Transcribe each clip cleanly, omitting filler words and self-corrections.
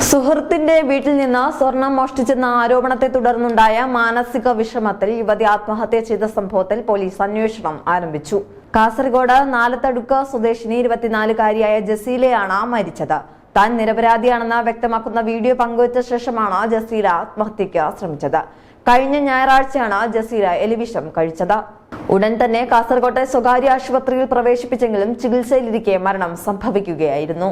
സുഹൃത്തിന്റെ വീട്ടിൽ നിന്ന് സ്വർണം മോഷ്ടിച്ചെന്ന ആരോപണത്തെ തുടർന്നുണ്ടായ മാനസിക വിഷമത്തിൽ യുവതി ആത്മഹത്യ ചെയ്ത സംഭവത്തിൽ പോലീസ് അന്വേഷണം ആരംഭിച്ചു. കാസർഗോഡ് നാലത്തടുക്ക് സ്വദേശിനി 24-കാരിയായ ജസീലയാണ് മരിച്ചത്. താൻ നിരപരാധിയാണെന്ന് വ്യക്തമാക്കുന്ന വീഡിയോ പങ്കുവച്ച ശേഷമാണ് ജസീല ആത്മഹത്യയ്ക്ക് ശ്രമിച്ചത്. കഴിഞ്ഞ ഞായറാഴ്ചയാണ് ജസീല എലിവിഷം കഴിച്ചത്. ഉടൻ തന്നെ കാസർഗോട്ടെ സ്വകാര്യ ആശുപത്രിയിൽ പ്രവേശിപ്പിച്ചെങ്കിലും ചികിത്സയിലിരിക്കെ മരണം സംഭവിക്കുകയായിരുന്നു.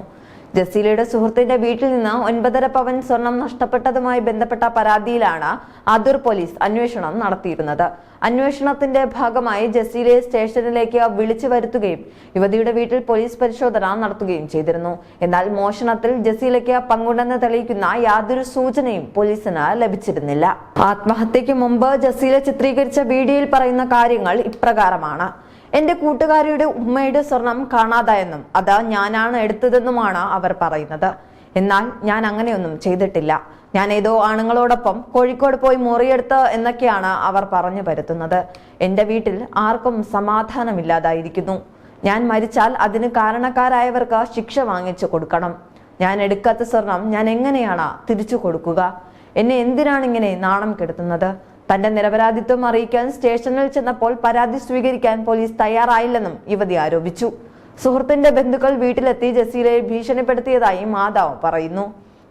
ജസീലയുടെ സുഹൃത്തിന്റെ വീട്ടിൽ നിന്ന് 9.5 പവൻ സ്വർണം നഷ്ടപ്പെട്ടതുമായി ബന്ധപ്പെട്ട പരാതിയിലാണ് അദൂർ പോലീസ് അന്വേഷണം നടത്തിയിരുന്നത്. അന്വേഷണത്തിന്റെ ഭാഗമായി ജസീലയെ സ്റ്റേഷനിലേക്ക് വിളിച്ചു വരുത്തുകയും യുവതിയുടെ വീട്ടിൽ പോലീസ് പരിശോധന നടത്തുകയും ചെയ്തിരുന്നു. എന്നാൽ മോഷണത്തിൽ ജസീലയ്ക്ക് പങ്കുണ്ടെന്ന് തെളിയിക്കുന്ന യാതൊരു സൂചനയും പോലീസിന് ലഭിച്ചിരുന്നില്ല. ആത്മഹത്യയ്ക്ക് മുമ്പ് ജസീല ചിത്രീകരിച്ച വീഡിയോയിൽ പറയുന്ന കാര്യങ്ങൾ ഇപ്രകാരമാണ്. എന്റെ കൂട്ടുകാരിയുടെ ഉമ്മയുടെ സ്വർണം കാണാതായെന്നും അത് ഞാനാണ് എടുത്തതെന്നുമാണ് അവർ പറയുന്നത്. എന്നാൽ ഞാൻ അങ്ങനെയൊന്നും ചെയ്തിട്ടില്ല. ഞാൻ ഏതോ ആണുങ്ങളോടൊപ്പം കോഴിക്കോട് പോയി മുറിയെടുത്ത് എന്നൊക്കെയാണ് അവർ പറഞ്ഞു വരുത്തുന്നത്. എന്റെ വീട്ടിൽ ആർക്കും സമാധാനമില്ലാതായിരിക്കുന്നു. ഞാൻ മരിച്ചാൽ അതിന് കാരണക്കാരായവർക്ക് ശിക്ഷ വാങ്ങിച്ചു കൊടുക്കണം. ഞാൻ എടുക്കാത്ത സ്വർണം ഞാൻ എങ്ങനെയാണ് തിരിച്ചു കൊടുക്കുക? എന്നെ എന്തിനാണ് ഇങ്ങനെ നാണം കെടുത്തുന്നത്? തന്റെ നിരപരാധിത്വം അറിയിക്കാൻ സ്റ്റേഷനിൽ ചെന്നപ്പോൾ പരാതി സ്വീകരിക്കാൻ പോലീസ് തയ്യാറായില്ലെന്നും യുവതി ആരോപിച്ചു. സുഹൃത്തിന്റെ ബന്ധുക്കൾ വീട്ടിലെത്തി ജസീലയെ ഭീഷണിപ്പെടുത്തിയതായി മാതാവ് പറയുന്നു.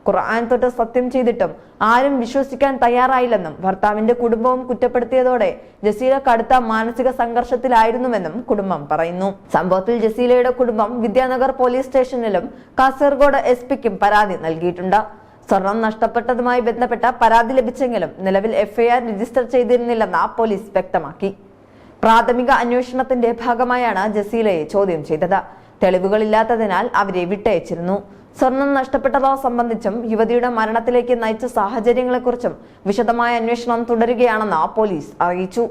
ഖുർആൻ തൊട്ട് സത്യം ചെയ്തിട്ടും ആരും വിശ്വസിക്കാൻ തയ്യാറായില്ലെന്നും ഭർത്താവിന്റെ കുടുംബവും കുറ്റപ്പെടുത്തിയതോടെ ജസീല കടുത്ത മാനസിക സംഘർഷത്തിലായിരുന്നുവെന്നും കുടുംബം പറയുന്നു. സംഭവത്തിൽ ജസീലയുടെ കുടുംബം വിദ്യാനഗർ പോലീസ് സ്റ്റേഷനിലും കാസർഗോഡ് SP-ക്കും പരാതി നൽകിയിട്ടുണ്ട്. സ്വർണം നഷ്ടപ്പെട്ടതുമായി ബന്ധപ്പെട്ട പരാതി ലഭിച്ചെങ്കിലും നിലവിൽ FIR രജിസ്റ്റർ ചെയ്തിരുന്നില്ലെന്ന് പോലീസ് വ്യക്തമാക്കി. പ്രാഥമിക അന്വേഷണത്തിന്റെ ഭാഗമായാണ് ജസീലയെ ചോദ്യം ചെയ്തത്. തെളിവുകളില്ലാത്തതിനാൽ അവരെ വിട്ടയച്ചിരുന്നു. സ്വർണം നഷ്ടപ്പെട്ടത് സംബന്ധിച്ചും യുവതിയുടെ മരണത്തിലേക്ക് നയിച്ച സാഹചര്യങ്ങളെക്കുറിച്ചും വിശദമായ അന്വേഷണം തുടരുകയാണെന്ന് പോലീസ് അറിയിച്ചു.